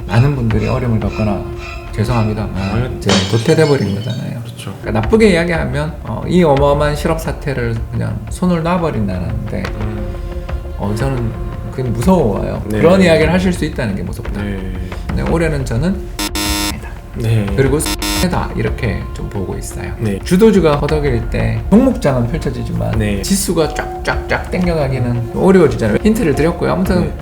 많은 분들이 어려움을 겪거나 죄송합니다만 이제 도태돼 버린 거잖아요. 그렇죠. 그러니까 나쁘게 이야기하면 이 어마어마한 실업 사태를 그냥 손을 놔버린다는데 저는 그게 무서워요. 네. 그런 이야기를 하실 수 있다는 게 무섭다. 네. 근데 올해는 저는 네. 그리고 다 이렇게 좀 보고 있어요. 네. 주도주가 허덕일 때 종목장은 펼쳐지지만 네. 지수가 쫙쫙쫙 땡겨가기는 어려워지잖아요. 힌트를 드렸고요. 아무튼 네.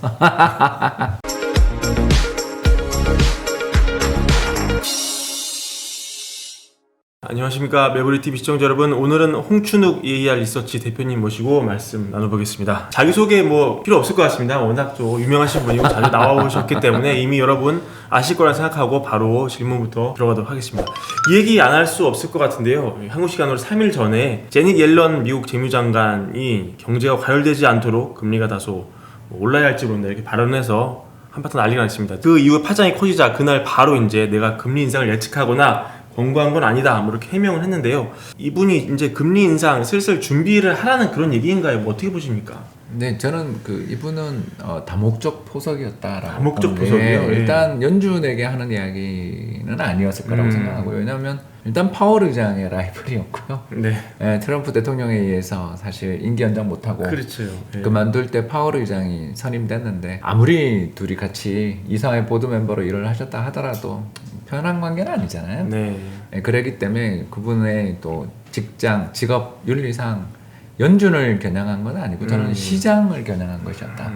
안녕하십니까 매부리TV 시청자 여러분, 오늘은 홍춘욱 EAR 리서치 대표님 모시고 말씀 나눠보겠습니다. 자기소개 뭐 필요 없을 것 같습니다. 워낙 좀 유명하신 분이고 자주 나와보셨기 때문에 이미 여러분 아실 거라 생각하고 바로 질문부터 들어가도록 하겠습니다. 이 얘기 안 할 수 없을 것 같은데요, 한국 시간으로 3일 전에 제닛 옐런 미국 재무장관이 경제가 과열되지 않도록 금리가 다소 올라야 할지 모른다 이렇게 발언해서 한바탕 난리가 났습니다. 그 이후 파장이 커지자 그날 바로 이제 내가 금리 인상을 예측하거나 권고한 건 아니다 뭐 이렇게 해명을 했는데요, 이분이 이제 금리 인상 슬슬 준비를 하라는 그런 얘기인가요? 뭐 어떻게 보십니까? 네, 저는 이분은 다목적 포석이었다라고. 다목적 포석이요? 네. 일단 연준에게 하는 이야기는 아니었을 거라고 생각하고요. 왜냐하면 일단 파월 의장의 라이벌이었고요. 네. 네, 트럼프 대통령에 의해서 사실 임기 연장 못하고 그렇죠. 네. 그만둘 때 파월 의장이 선임됐는데 아무리 둘이 같이 이사회 보드 멤버로 일을 하셨다 하더라도 편한 관계는 아니잖아요. 네. 네, 그렇기 때문에 그분의 또 직장, 직업 윤리상 연준을 겨냥한 건 아니고 저는 시장을 겨냥한 것이었다.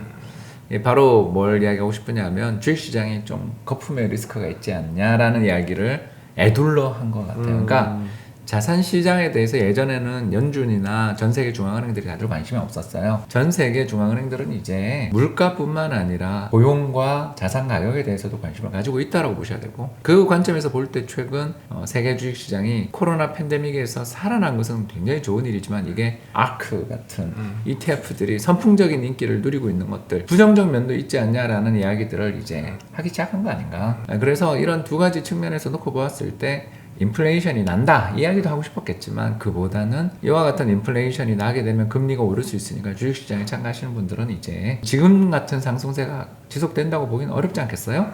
예, 바로 뭘 이야기하고 싶으냐면 주식시장이 좀 거품의 리스크가 있지 않냐라는 이야기를 애둘러 한 것 같아요. 그러니까 자산시장에 대해서 예전에는 연준이나 전 세계 중앙은행들이 다들 관심이 없었어요. 전 세계 중앙은행들은 이제 물가뿐만 아니라 고용과 자산 가격에 대해서도 관심을 가지고 있다고 보셔야 되고, 그 관점에서 볼 때 최근 세계 주식시장이 코로나 팬데믹에서 살아난 것은 굉장히 좋은 일이지만 이게 아크 같은 ETF들이 선풍적인 인기를 누리고 있는 것들, 부정적 면도 있지 않냐라는 이야기들을 이제 하기 시작한 거 아닌가. 그래서 이런 두 가지 측면에서 놓고 보았을 때 인플레이션이 난다 이야기도 하고 싶었겠지만, 그보다는 이와 같은 인플레이션이 나게 되면 금리가 오를 수 있으니까 주식시장에 참가하시는 분들은 이제 지금 같은 상승세가 지속된다고 보기는 어렵지 않겠어요?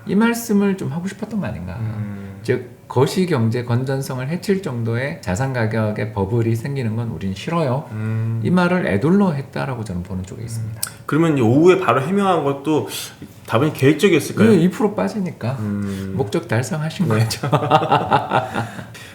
이 말씀을 좀 하고 싶었던 거 아닌가. 즉 거시경제 건전성을 해칠 정도의 자산 가격의 버블이 생기는 건 우린 싫어요. 이 말을 애둘러 했다라고 저는 보는 쪽에 있습니다. 그러면 오후에 바로 해명한 것도 다분히 계획적이었을까요? 2% 빠지니까 목적 달성하신 거죠.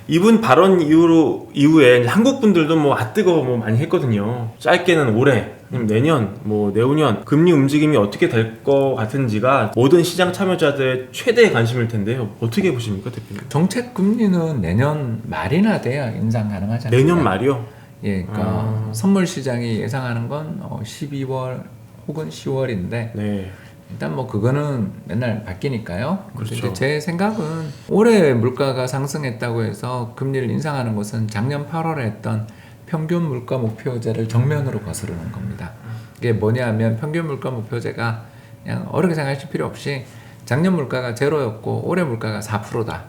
이분 발언 이후에 한국 분들도 뭐 뜨거워 뭐 많이 했거든요. 짧게는 올해, 아니면 내년, 뭐 내후년 금리 움직임이 어떻게 될 것 같은지가 모든 시장 참여자들의 최대의 관심일 텐데요. 어떻게 보십니까, 대표님? 정책 금리는 내년 말이나 돼야 인상 가능하지 않나요? 내년 말이요? 예, 그러니까 선물 시장이 예상하는 건 12월 혹은 10월인데 네. 일단 뭐 그거는 맨날 바뀌니까요. 그렇죠. 제 생각은 올해 물가가 상승했다고 해서 금리를 인상하는 것은 작년 8월에 했던 평균 물가 목표제를 정면으로 거스르는 겁니다. 이게 뭐냐면 평균 물가 목표제가 그냥 어렵게 생각하실 필요 없이 작년 물가가 제로였고 올해 물가가 4%다.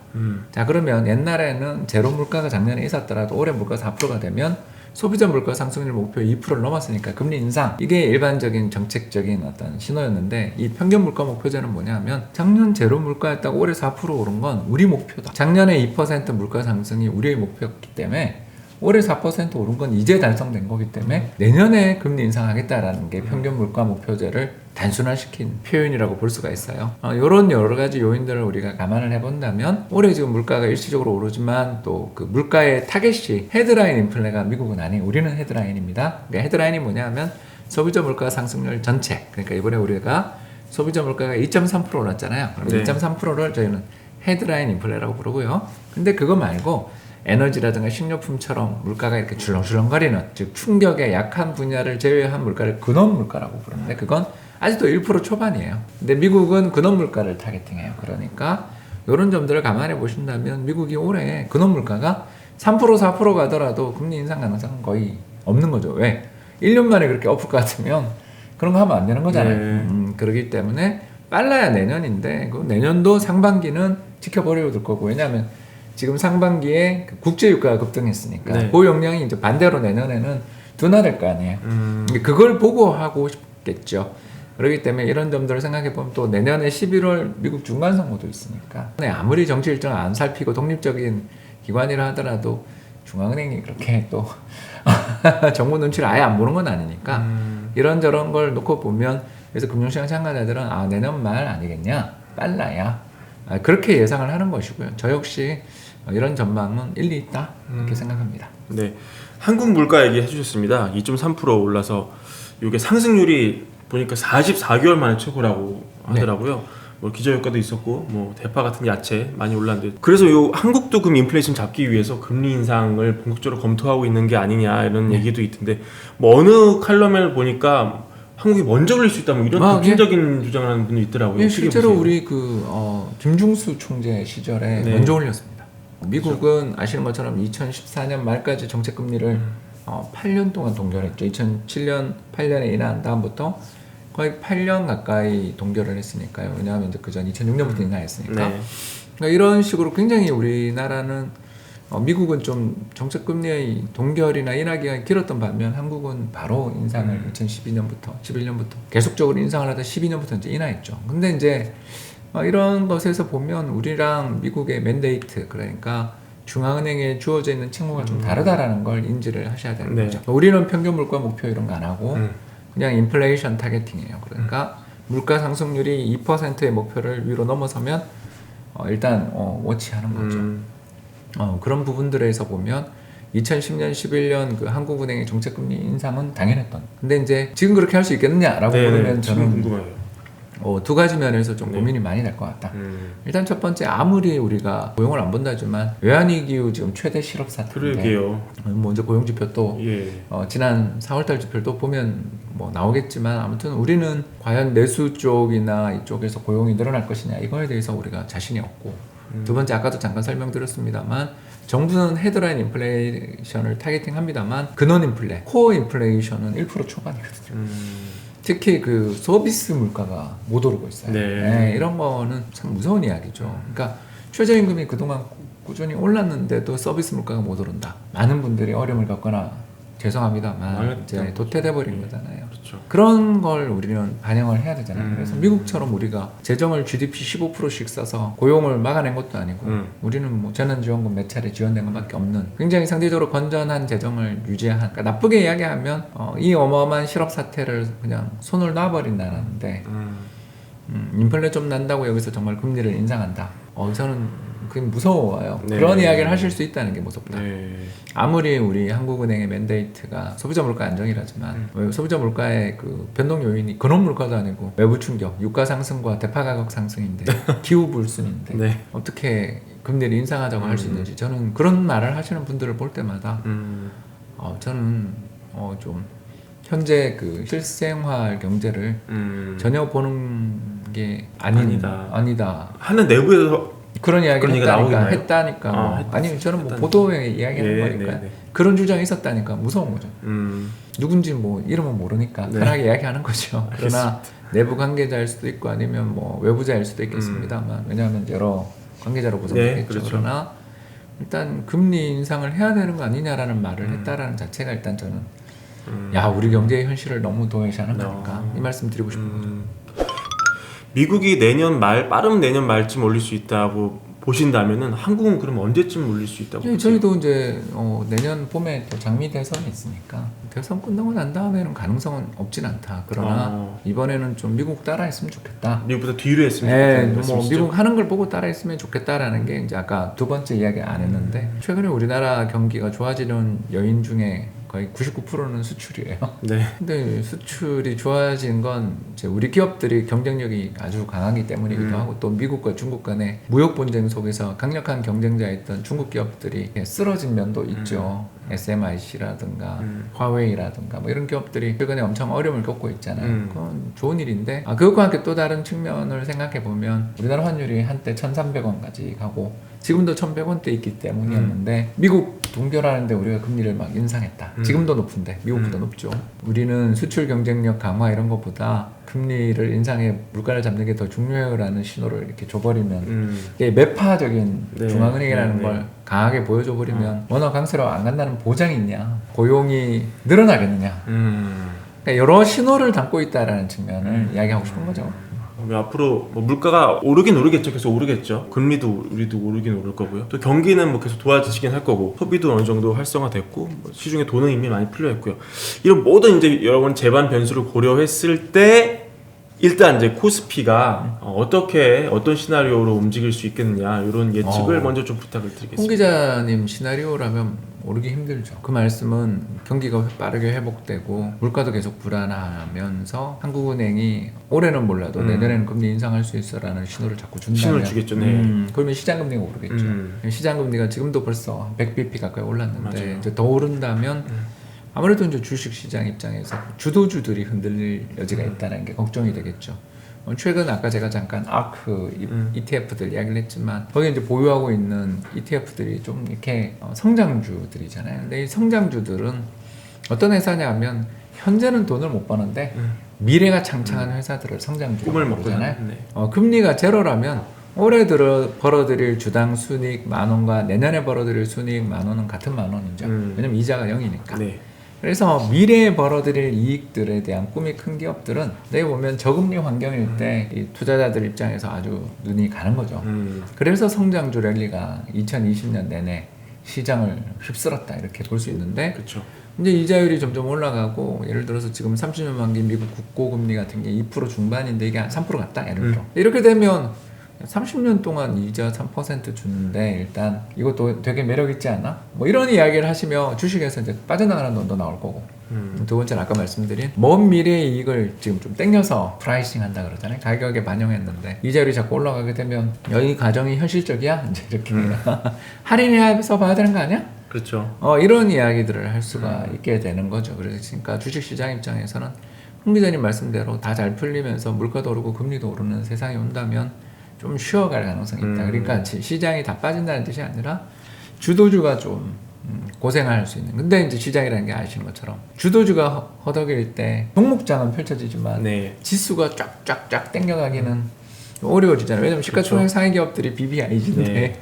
자, 그러면 옛날에는 제로 물가가 작년에 있었더라도 올해 물가가 4%가 되면 소비자 물가 상승률 목표 2%를 넘었으니까 금리 인상, 이게 일반적인 정책적인 어떤 신호였는데, 이 평균 물가 목표제는 뭐냐면 작년 제로 물가였다고 올해 4% 오른 건 우리 목표다. 작년에 2% 물가 상승이 우리의 목표였기 때문에 올해 4% 오른 건 이제 달성된 거기 때문에 내년에 금리 인상하겠다라는 게 평균 물가 목표제를 단순화시킨 표현이라고 볼 수가 있어요. 이런 여러 가지 요인들을 우리가 감안을 해본다면 올해 지금 물가가 일시적으로 오르지만 또 그 물가의 타겟이 헤드라인 인플레가 미국은 아니에요. 우리는 헤드라인입니다. 그러니까 헤드라인이 뭐냐면 소비자 물가 상승률 전체, 그러니까 이번에 우리가 소비자 물가가 2.3% 올랐잖아요. 네. 2.3%를 저희는 헤드라인 인플레라고 부르고요. 근데 그거 말고 에너지라든가 식료품처럼 물가가 이렇게 줄렁줄렁거리는, 즉 충격에 약한 분야를 제외한 물가를 근원 물가라고 부르는데 그건 아직도 1% 초반이에요. 근데 미국은 근원 물가를 타겟팅해요. 그러니까 이런 점들을 감안해 보신다면 미국이 올해 근원 물가가 3% 4% 가더라도 금리 인상 가능성은 거의 없는 거죠. 왜? 1년 만에 그렇게 엎을 것 같으면 그런 거 하면 안 되는 거잖아요. 네. 그렇기 때문에 빨라야 내년인데 그 내년도 상반기는 지켜보려고 들 거고, 왜냐하면 지금 상반기에 국제유가가 급등했으니까 네. 그 영향이 이제 반대로 내년에는 둔화될 거 아니에요. 그걸 보고 하고 싶겠죠. 그렇기 때문에 이런 점들을 생각해 보면 또 내년에 11월 미국 중간 선거도 있으니까 아무리 정치 일정을 안 살피고 독립적인 기관이라 하더라도 중앙은행이 그렇게 또 정부 눈치를 아예 안 보는 건 아니니까 이런저런 걸 놓고 보면 그래서 금융시장 참가자들은 내년 말 아니겠냐 빨라야 그렇게 예상을 하는 것이고요. 저 역시 이런 전망은 일리 있다 이렇게 생각합니다. 네, 한국 물가 얘기해 주셨습니다. 2.3% 올라서 이게 상승률이 보니까 44개월 만에 최고라고 하더라고요. 뭐 기저효과도 있었고 뭐 대파 같은 야채 많이 올랐는데 그래서 요 한국도 금 인플레이션 잡기 위해서 금리 인상을 본격적으로 검토하고 있는 게 아니냐 이런 얘기도 있던데 뭐 어느 칼럼을 보니까 한국이 먼저 올릴 수 있다 뭐 이런 극단적인 주장을 하는 분도 있더라고요. 실제로 우리 김중수 총재 시절에 먼저 올렸습니다. 미국은 아시는 것처럼 2014년 말까지 정책 금리를 8년 동안 동결했죠. 2007년 8년에 인하한 다음부터 거의 8년 가까이 동결을 했으니까요. 왜냐하면 이제 그전 2006년부터 인하했으니까. 네. 그러니까 이런 식으로 굉장히 우리나라는 미국은 좀 정책 금리의 동결이나 인하 기간이 길었던 반면 한국은 바로 인상을 2012년부터 11년부터 계속적으로 인상을 하다 12년부터 이제 인하했죠. 근데 이제 이런 것에서 보면 우리랑 미국의 맨데이트 그러니까 중앙은행에 주어져 있는 책무가 좀 다르다라는 걸 인지를 하셔야 되는 거죠. 우리는 평균 물가 목표 이런 거 안 하고 그냥 인플레이션 타겟팅이에요. 그러니까 물가 상승률이 2%의 목표를 위로 넘어서면 일단 워치하는 거죠. 그런 부분들에서 보면 2010년, 11년 그 한국은행의 정책금리 인상은 당연했던. 근데 이제 지금 그렇게 할 수 있겠느냐라고 물으면 저는 궁금해요. 두 가지 면에서 좀 고민이 많이 될 것 같다. 일단 첫 번째 아무리 우리가 고용을 안 본다지만 외환위기 이후 지금 최대 실업 사태인데 그러게요. 먼저 고용지표 또 지난 4월달 지표를 또 보면 뭐 나오겠지만 아무튼 우리는 과연 내수 쪽이나 이쪽에서 고용이 늘어날 것이냐 이거에 대해서 우리가 자신이 없고 두 번째 아까도 잠깐 설명드렸습니다만 정부는 헤드라인 인플레이션을 타겟팅합니다만 근원 인플레, 코어 인플레이션은 1% 초반이거든요. 특히 그 서비스 물가가 못 오르고 있어요. 이런 거는 참 무서운 이야기죠. 그러니까 최저임금이 그동안 꾸준히 올랐는데도 서비스 물가가 못 오른다. 많은 분들이 어려움을 겪거나 죄송합니다만 이제 도태돼 버린 거잖아요. 그렇죠. 그런 걸 우리는 반영을 해야 되잖아요. 그래서 미국처럼 우리가 재정을 GDP 15%씩 써서 고용을 막아낸 것도 아니고 우리는 뭐 재난지원금 몇 차례 지원된 것밖에 없는 굉장히 상대적으로 건전한 재정을 유지한 그러니까 나쁘게 이야기하면 이 어마어마한 실업 사태를 그냥 손을 놔버린다는데 인플레 좀 난다고 여기서 정말 금리를 인상한다. 저는 그게 무서워요. 그런 이야기를 하실 수 있다는 게 무섭다. 아무리 우리 한국은행의 맨데이트가 소비자 물가 안정이라지만 소비자 물가의 그 변동 요인이 근원 물가도 아니고 외부 충격, 유가 상승과 대파 가격 상승인데 기후 불순인데 어떻게 금리를 인상하자고 할 수 있는지 저는 그런 말을 하시는 분들을 볼 때마다 저는 좀 현재 그 실생활 경제를 전혀 보는 게 아니다. 하는 내부에서 그런 이야기를 했다니까. 아니 저는 뭐 보도에 이야기하는 거니까 그런 주장이 있었다니까 무서운 거죠. 누군지 뭐 이름은 모르니까 편하게 이야기하는 거죠. 그러나 내부 관계자일 수도 있고 아니면 뭐 외부자일 수도 있겠습니다만 왜냐하면 여러 관계자로 구성되겠죠. 그렇죠. 그러나 일단 금리 인상을 해야 되는 거 아니냐라는 말을 했다라는 자체가 일단 저는 야 우리 경제의 현실을 너무 도외시하는 거니까 이 말씀 드리고 싶은 거죠. 미국이 빠르면 내년 말쯤 올릴 수 있다고 보신다면은 한국은 그럼 언제쯤 올릴 수 있다고 보세요? 저희도 이제 내년 봄에 또 장미 대선이 있으니까 대선 끝나고 난 다음에는 가능성은 없진 않다. 그러나 이번에는 좀 미국 따라했으면 좋겠다. 미국보다 뒤로 했으면 좋겠다. 뭐 미국 하는 걸 보고 따라했으면 좋겠다라는 게 이제 아까 두 번째 이야기 안 했는데 최근에 우리나라 경기가 좋아지는 요인 중에 거의 99%는 수출이에요. 근데 수출이 좋아진 건 이제 우리 기업들이 경쟁력이 아주 강하기 때문이기도 하고 또 미국과 중국 간의 무역 분쟁 속에서 강력한 경쟁자였던 중국 기업들이 쓰러진 면도 있죠. SMIC라든가 화웨이라든가 뭐 이런 기업들이 최근에 엄청 어려움을 겪고 있잖아요. 그건 좋은 일인데 그것과 함께 또 다른 측면을 생각해 보면 우리나라 환율이 한때 1,300원까지 가고 지금도 1,100원대 있기 때문이었는데 미국 동결하는데 우리가 금리를 막 인상했다. 지금도 높은데 미국보다 높죠. 우리는 수출 경쟁력 강화 이런 것보다 금리를 인상해 물가를 잡는 게 더 중요해요라는 신호를 이렇게 줘버리면 이게 매파적인 중앙은행이라는 걸 강하게 보여줘버리면 원화 강세로 안 간다는 보장이 있냐, 고용이 늘어나겠느냐 그러니까 여러 신호를 담고 있다라는 측면을 이야기하고 싶은 거죠. 앞으로 뭐 물가가 오르긴 오르겠죠. 계속 오르겠죠. 금리도 우리도 오르긴 오를 거고요. 또 경기는 뭐 계속 도와지긴 할 거고, 소비도 어느 정도 활성화됐고, 뭐 시중에 돈은 이미 많이 풀려 있고요. 이런 모든 이제 여러분 재반 변수를 고려했을 때 일단 이제 코스피가 어떻게 어떤 시나리오로 움직일 수 있겠느냐 이런 예측을 먼저 좀 부탁을 드리겠습니다. 홍 기자님 시나리오라면 오르기 힘들죠. 그 말씀은 경기가 빠르게 회복되고 물가도 계속 불안하면서 한국은행이 올해는 몰라도 내년에는 금리 인상할 수 있어라는 신호를 자꾸 준다면 신호를 주겠죠. 네. 그러면 시장금리가 오르겠죠. 시장금리가 지금도 벌써 100bp 가까이 올랐는데 맞아요. 이제 더 오른다면 아무래도 이제 주식시장 입장에서 주도주들이 흔들릴 여지가 있다는 게 걱정이 되겠죠. 최근 아까 제가 잠깐 아크 ETF들 이야기를 했지만 거기 이제 보유하고 있는 ETF들이 좀 이렇게 성장주들이잖아요. 근데 이 성장주들은 어떤 회사냐 하면 현재는 돈을 못 버는데 미래가 창창한 회사들을 성장주라고 꿈을 부르잖아요. 먹잖아요. 네. 금리가 제로라면 올해 들어 벌어들일 주당 순이익 10,000원과 내년에 벌어들일 순이익 10,000원은 같은 10,000원이죠. 왜냐면 이자가 0이니까. 네. 그래서 미래에 벌어들일 이익들에 대한 꿈이 큰 기업들은 내가 보면 저금리 환경일 때 이 투자자들 입장에서 아주 눈이 가는 거죠. 그래서 성장주 랠리가 2020년 내내 시장을 휩쓸었다 이렇게 볼 수 있는데 그렇죠. 이제 이자율이 점점 올라가고 예를 들어서 지금 30년 만기 미국 국고금리 같은 게 2% 중반인데 이게 한 3% 갔다 예를 들어 이렇게 되면 30년 동안 이자 3% 주는데 일단 이것도 되게 매력 있지 않아? 뭐 이런 이야기를 하시며 주식에서 이제 빠져나가는 돈도 나올 거고 두 번째는 아까 말씀드린 먼 미래의 이익을 지금 좀 땡겨서 프라이싱 한다 그러잖아요. 가격에 반영했는데 이자율이 자꾸 올라가게 되면 이 가정이 현실적이야? 이제 이렇게 할인해서 봐야 되는 거 아니야? 그렇죠. 이런 이야기들을 할 수가 있게 되는 거죠. 그러니까 주식시장 입장에서는 홍 기자님 말씀대로 다 잘 풀리면서 물가도 오르고 금리도 오르는 세상이 온다면 좀 쉬어갈 가능성이 있다. 그러니까 시장이 다 빠진다는 뜻이 아니라 주도주가 좀 고생할 수 있는. 근데 이제 시장이라는 게 아시는 것처럼 주도주가 허덕일 때 종목장은 펼쳐지지만 네. 지수가 쫙쫙쫙 땡겨가기는 어려워지잖아요. 왜냐면 시가총액 상위 기업들이 BBIG인데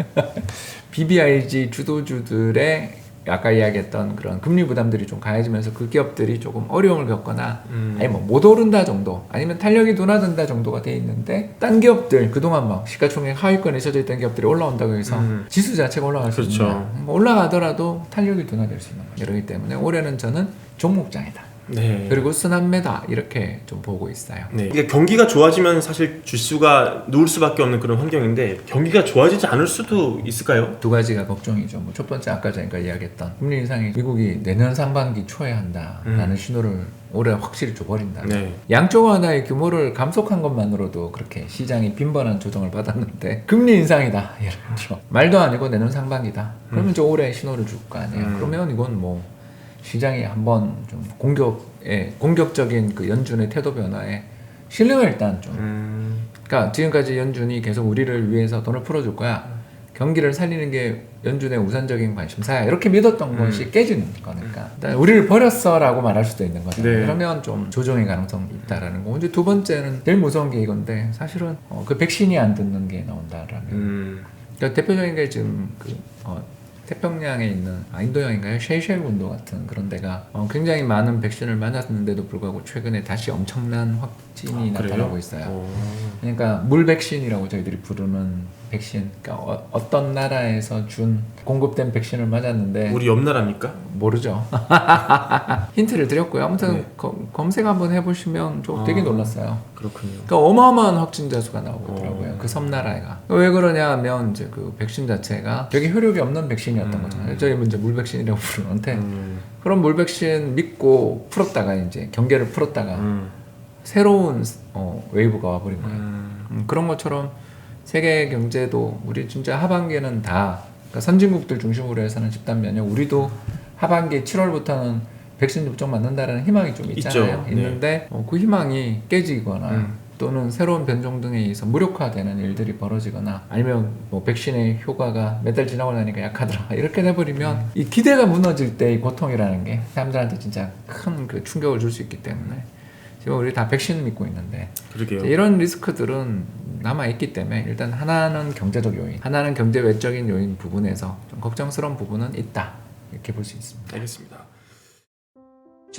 BBIG 주도주들의 아까 이야기했던 그런 금리 부담들이 좀 가해지면서 그 기업들이 조금 어려움을 겪거나 아니 뭐 못 오른다 정도 아니면 탄력이 둔화된다 정도가 돼 있는데 딴 기업들 그동안 막 시가총액 하위권에 있어져 있던 기업들이 올라온다고 해서 지수 자체가 올라갈 수 그렇죠. 있냐 올라가더라도 탄력이 둔화될 수 있는 거예요. 그렇기 때문에 올해는 저는 종목장이다. 네. 그리고 순환매다 이렇게 좀 보고 있어요. 네. 이게 경기가 좋아지면 사실 주수가 누울 수밖에 없는 그런 환경인데 경기가 좋아지지 않을 수도 있을까요? 두 가지가 걱정이죠. 뭐 첫 번째 아까 제가 이야기했던 금리 인상이 미국이 내년 상반기 초에 한다라는 신호를 올해 확실히 줘버린다. 네. 양쪽 하나의 규모를 감속한 것만으로도 그렇게 시장이 빈번한 조정을 받았는데 금리 인상이다. 예를 들어 말도 아니고 내년 상반기다. 그러면 이제 올해 신호를 줄 거 아니에요. 그러면 이건 뭐 시장이 한번 좀 공격적인 그 연준의 태도 변화에 신뢰가 일단 좀 그러니까 지금까지 연준이 계속 우리를 위해서 돈을 풀어줄 거야. 경기를 살리는 게 연준의 우선적인 관심사야. 이렇게 믿었던 것이 깨지는 거니까. 일단 우리를 버렸어라고 말할 수도 있는 거죠. 네. 그러면 좀 조정의 가능성이 있다라는 거. 이제 두 번째는 제일 무서운 게 이건데 사실은 그 백신이 안 듣는 게 나온다라면. 그러니까 대표적인 게 지금 태평양에 있는 인도양인가요? 셰이셸 군도 같은 그런 데가 굉장히 많은 백신을 맞았는데도 불구하고 최근에 다시 엄청난 확진이 나타나고 있어요. 그러니까 물 백신이라고 저희들이 부르는 백신. 그러니까 어떤 나라에서 공급된 백신을 맞았는데 우리 옆 나라입니까? 모르죠. 힌트를 드렸고요. 아무튼 네. 검색 한번 해보시면 좀 되게 놀랐어요. 그렇군요. 그러니까 어마어마한 확진자 수가 나오고 있더라고요. 그 섬나라가. 왜 그러냐 하면 이제 그 백신 자체가 되게 효력이 없는 백신이었던 거잖아요. 저희 이제 물 백신이라고 부르는데 그런 물 백신 믿고 풀었다가 이제 경계를 풀었다가 새로운 웨이브가 와버린 거예요. 그런 것처럼 세계 경제도 우리 진짜 하반기에는 다 그러니까 선진국들 중심으로 해서는 집단 면역 우리도 하반기 7월부터는 백신 접종 맞는다는 희망이 좀 있잖아요. 있죠. 있는데 그 희망이 깨지거나 또는 새로운 변종 등에 의해서 무력화되는 일들이 벌어지거나 아니면 뭐 백신의 효과가 몇 달 지나고 나니까 약하더라 이렇게 돼버리면 이 기대가 무너질 때의 고통이라는 게 사람들한테 진짜 큰 그 충격을 줄 수 있기 때문에 지금 우리 다 백신 믿고 있는데 그러게요. 이런 리스크들은 남아있기 때문에 일단 하나는 경제적 요인, 하나는 경제 외적인 요인 부분에서 좀 걱정스러운 부분은 있다 이렇게 볼 수 있습니다. 알겠습니다.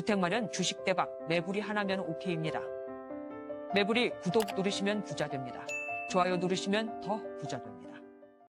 주택 마련, 주식 대박, 매부리 하나면 오케이입니다. 매부리 구독 누르시면 부자 됩니다. 좋아요 누르시면 더 부자 됩니다.